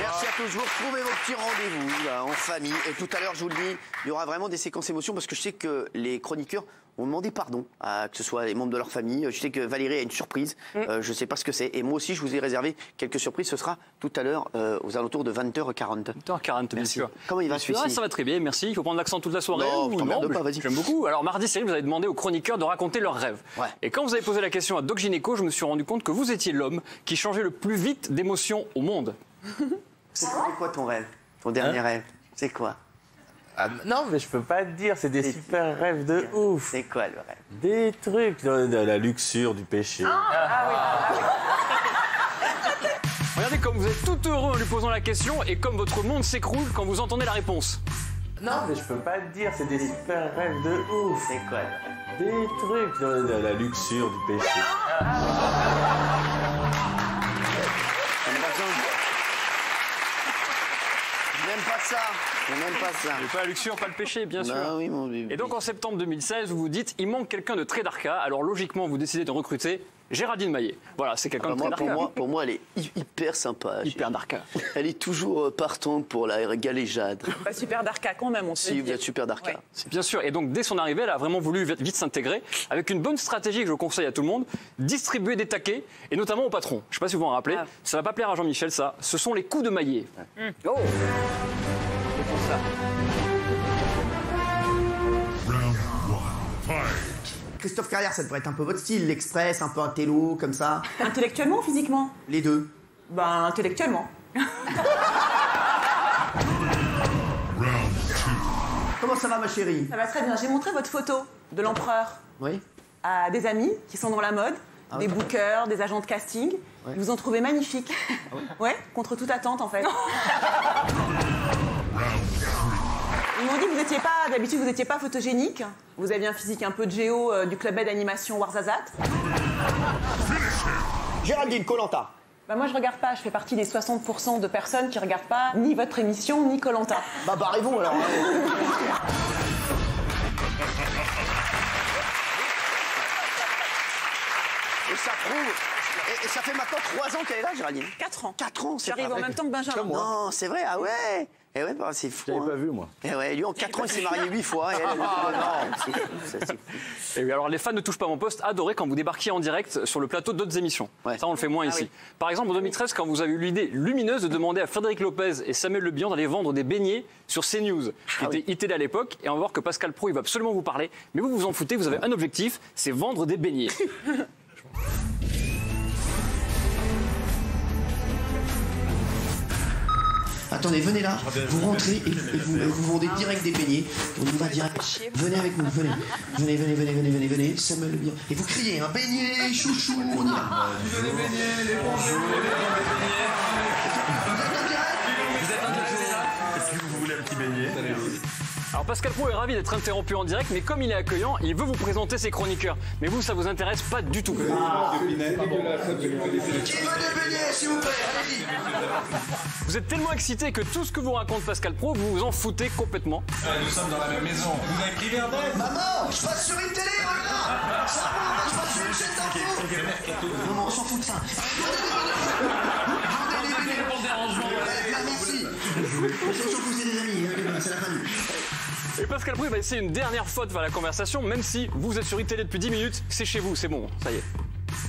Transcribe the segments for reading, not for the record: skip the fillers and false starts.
Merci à tous. Vous retrouvez vos petits rendez-vous là, en famille. Et tout à l'heure, je vous le dis, il y aura vraiment des séquences émotions parce que je sais que les chroniqueurs ont demandé pardon à que ce soit les membres de leur famille. Je sais que Valérie a une surprise. Je ne sais pas ce que c'est. Et moi aussi, je vous ai réservé quelques surprises. Ce sera tout à l'heure aux alentours de 20h40. 20h40, bien sûr. Comment il va celui-ci? Ça va très bien, merci. Il faut prendre l'accent toute la soirée. Non, je t'emmerde pas, vas-y. J'aime beaucoup. Alors, mardi, Cyril, vous avez demandé aux chroniqueurs de raconter leurs rêves. Ouais. Et quand vous avez posé la question à Doc Gynéco, je me suis rendu compte que vous étiez l'homme qui changeait le plus vite d'émotions au monde. C'est quoi ton rêve? Ton dernier rêve? C'est quoi? Non, mais je peux pas te dire, c'est des super rêves de ouf. C'est quoi le rêve? Des trucs de la luxure, du péché. Regardez comme vous êtes tout heureux en lui posant la question et comme votre monde s'écroule quand vous entendez la réponse. Non, mais je peux pas te dire, c'est des super rêves de ouf. C'est quoi le rêve? Des trucs de la luxure, du péché. Je n'aime pas ça. On n'aime pas ça. Mais pas la luxure, pas le péché, bien sûr. Oui, mon bébé. Et donc en septembre 2016, vous vous dites, il manque quelqu'un de très darka. Alors logiquement, vous décidez de recruter Géraldine Maillet. Voilà, c'est quelqu'un de très darka. Pour moi, elle est hyper sympa. Hyper darka. Elle est toujours partante pour la galéjade. Pas super darka quand même, on se Si, vous êtes super darka. Ouais. Bien sûr, et donc dès son arrivée, elle a vraiment voulu vite s'intégrer avec une bonne stratégie que je conseille à tout le monde, distribuer des taquets, et notamment au patron. Je ne sais pas si vous vous en rappelez, ça va pas plaire à Jean-Michel ça, ce sont les coups de Maillet. Oh, c'est pour ça. Christophe Carrière, ça devrait être un peu votre style, l'Express, un peu un télo, comme ça. Intellectuellement ou physiquement? Les deux. Ben, intellectuellement. Comment ça va, ma chérie? Ça va très bien. J'ai montré votre photo de l'empereur Oui. à des amis qui sont dans la mode, des bookers, des agents de casting. Ils vous ont trouvé magnifique. Ouais, contre toute attente en fait. Ils m'ont dit que vous n'étiez pas, d'habitude vous n'étiez pas photogénique. Vous aviez un physique un peu de géo du club d'animation Warzazat. Géraldine Koh-Lanta. Bah moi je regarde pas, je fais partie des 60% de personnes qui regardent pas ni votre émission ni Koh-Lanta. Bah barrez-vous alors. Et ça prouve. Et ça fait maintenant 3 ans qu'elle est là, Géraldine. 4 ans. 4 ans, c'est J'arrive pas en vrai. même temps que Benjamin. Non, c'est vrai, ah ouais. Et ouais, bah, c'est fou. J'avais hein. pas vu, moi. Et ouais, lui, en 4 ans, il s'est marié 8 fois. Et elle, non, c'est fou, ça, c'est fou. Et oui, alors les fans ne touchent pas à mon poste adoraient quand vous débarquiez en direct sur le plateau d'autres émissions. Ouais. Ça, on le fait moins ici. Par exemple, en 2013, quand vous avez eu l'idée lumineuse de demander à Frédéric Lopez et Samuel Le Bihan d'aller vendre des beignets sur CNews, qui était ITL à l'époque, et on va voir que Pascal Praud, il va absolument vous parler, mais vous vous en foutez, vous avez un objectif, c'est vendre des beignets. Attendez, venez là, vous rentrez et vous vendez direct des beignets. On y va direct. Venez avec nous, venez. Venez, Samuel Le Bihan. Et vous criez, un beignet, chouchou, on y va. Les beignets, les bonjours, Vous êtes en direct. Est-ce que vous voulez un petit beignet? Alors Pascal Praud est ravi d'être interrompu en direct, mais comme il est accueillant, il veut vous présenter ses chroniqueurs. Mais vous, ça vous intéresse pas du tout. Qui veut des beignets, s'il vous plaît, allez-y. Vous êtes tellement excité que tout ce que vous raconte Pascal Praud, vous vous en foutez complètement. Nous sommes dans la même maison. Vous avez pris verre d'aide? Maman, je passe sur une télé, regarde. Ça va, je passe sur une chaîne d'info. Non, on s'en fout de ça. Vendez les beignets. Merci. On s'en fout, c'est des amis, c'est la famille. Et Pascal Praud va essayer une dernière fois de faire la conversation, même si vous êtes sur ITL depuis 10 minutes, c'est chez vous, c'est bon, ça y est.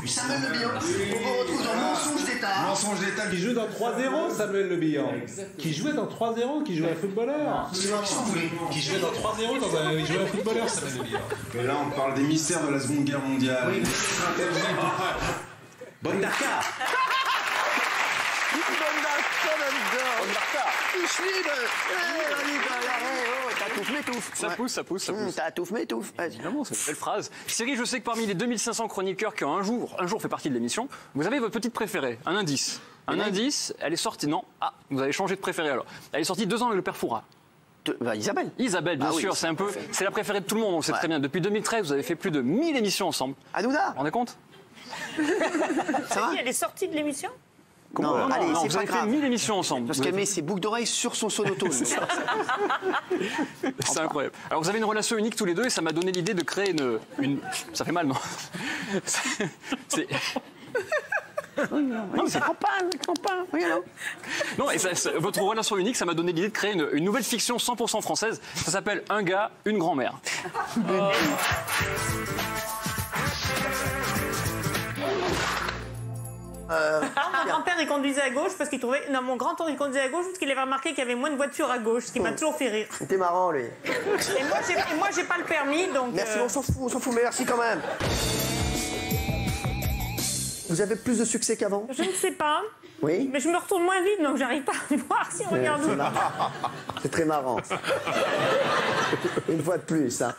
Samuel Le Bihan, on vous retrouve dans Mensonge d'État. Mensonge d'État qui joue dans 3-0, Samuel Le Bihan. Qui jouait dans 3-0, qui jouait un footballeur. C'est l'action, vous voulez. Qui jouait dans 3-0 dans un. Il jouait un footballeur, Samuel Le Bihan. Mais là, on parle des mystères de la Seconde Guerre mondiale. Oui. Bonne Darka. Ça pousse, ça pousse, ça pousse. T'as m'étouffe. Vas-y. Vraiment, c'est une belle phrase. Cyril, je sais que parmi les 2500 chroniqueurs qui ont un jour fait partie de l'émission, vous avez votre petite préférée, un indice. Un indice, elle est sortie, non. Ah, vous avez changé de préférée alors. Elle est sortie 2 ans avec le père Fouras. Isabelle. Isabelle, bien Ah oui, sûr, c'est la préférée de tout le monde, on le sait très bien. Depuis 2013, vous avez fait plus de 1000 émissions ensemble. Hanouna. Vous vous rendez compte? Ça va? Elle est sortie de l'émission? Non, allez, non, c'est vous pas avez fait grave. 1000 émissions ensemble. Parce qu'elle met ses boucles d'oreilles sur son sonotone. C'est incroyable. Alors vous avez une relation unique tous les deux et ça m'a donné l'idée de créer une... Ça fait mal, non? C'est... Non, mais c'est Non, et votre relation unique, ça m'a donné l'idée de créer une nouvelle fiction 100% française. Ça s'appelle Un gars, une grand-mère. Mon grand-père, il conduisait à gauche parce qu'il trouvait... Non, mon grand-oncle, il conduisait à gauche parce qu'il avait remarqué qu'il y avait moins de voitures à gauche, ce qui m'a toujours fait rire. C'était marrant, lui. Et moi, j'ai pas le permis, donc... Merci, on s'en fout, mais merci quand même. Vous avez plus de succès qu'avant? Je ne sais pas. Oui. Mais je me retourne moins vite, donc j'arrive pas à voir si on regarde où. C'est très marrant. Une fois de plus, hein.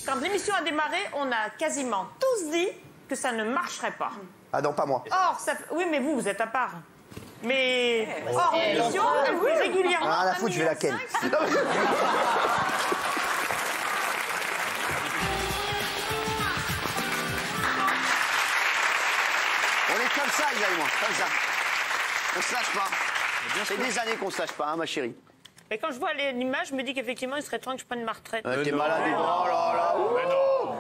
Quand l'émission a démarré, on a quasiment tous dit que ça ne marcherait pas. Ah non, pas moi. Or, oui, mais vous êtes à part. Mais hors l'émission, elle fait régulièrement. Ah, la foutre, je vais la ken. On est comme ça, Isa et moi, comme ça. On se lâche pas. C'est des années qu'on se lâche pas, hein, ma chérie. Et quand je vois l'image, je me dis qu'effectivement, il serait temps que je prenne ma retraite. T'es malade, oh là là.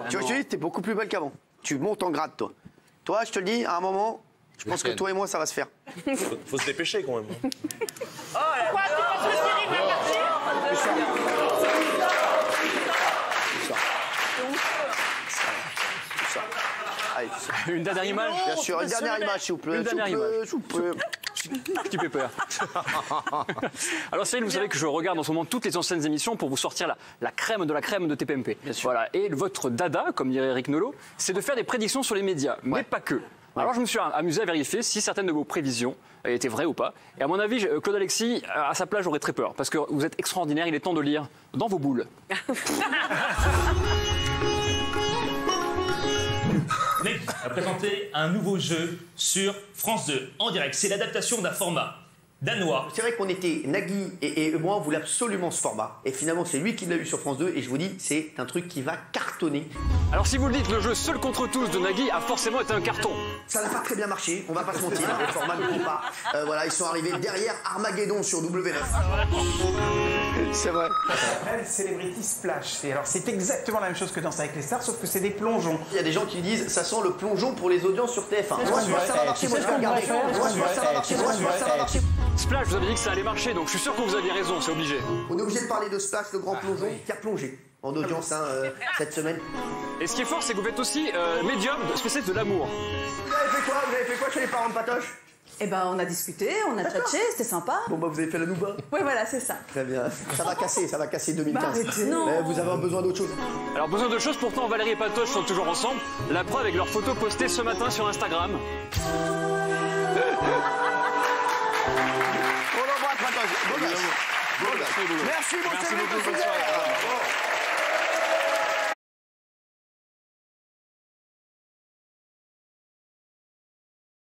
Tu vois, je te dis, t'es beaucoup plus belle qu'avant. Tu montes en grade, toi. Toi, je te le dis, à un moment, je pense que toi et moi, ça va se faire. Faut se dépêcher quand même. Quoi, tu penses que Cyril va partir? Allez, Une dernière image? bien sûr, une dernière image, s'il vous plaît. Une dernière image. S'il vous plaît. Petit peu peur. Alors Cyril, vous savez que je regarde en ce moment toutes les anciennes émissions pour vous sortir la crème de TPMP. Voilà. Et votre dada, comme dirait Eric Nolot, c'est de faire des prédictions sur les médias, mais pas que. Alors je me suis amusé à vérifier si certaines de vos prévisions étaient vraies ou pas. Et à mon avis, Claude Alexis, à sa place, j'aurais très peur. Parce que vous êtes extraordinaire, il est temps de lire dans vos boules. Nagui a présenté un nouveau jeu sur France 2 en direct. C'est l'adaptation d'un format danois. C'est vrai qu'on était, Nagui et moi, on voulait absolument ce format. Et finalement, c'est lui qui l'a eu sur France 2. Et je vous dis, c'est un truc qui va cartonner. Alors si vous le dites, le jeu Seul contre tous de Nagui a forcément été un carton. Ça n'a pas très bien marché, on va pas se mentir. Le format ne prend pas. Voilà, ils sont arrivés derrière Armageddon sur W9. C'est vrai. Celebrity Splash. Alors c'est exactement la même chose que Danse avec les stars, sauf que c'est des plongeons. Il y a des gens qui disent, ça sent le plongeon pour les audiences sur TF1. Moi, ça va marcher, moi je vais regarder. Moi, ça va marcher, moi ça va marcher. Splash, vous avez dit que ça allait marcher, donc je suis sûr que vous aviez raison, c'est obligé. On est obligé de parler de Splash, le grand plongeon, qui a plongé en audience cette semaine. Et ce qui est fort, c'est que vous faites aussi médium spécialiste de l'amour. Vous avez fait quoi chez les parents de Patoche? Eh ben, on a discuté, on a tchatché, c'était sympa. Bon, bah, vous avez fait la nouba. Oui, voilà, c'est ça. Très bien. Ça va casser 2015. Bah, arrêtez. Non. Vous avez besoin d'autre chose. Alors, besoin de choses, pourtant, Valérie et Patoche sont toujours ensemble. La preuve avec leurs photos postées ce matin sur Instagram. On l'embrasse, Patoche. Bon gosse. Merci, bonne soirée.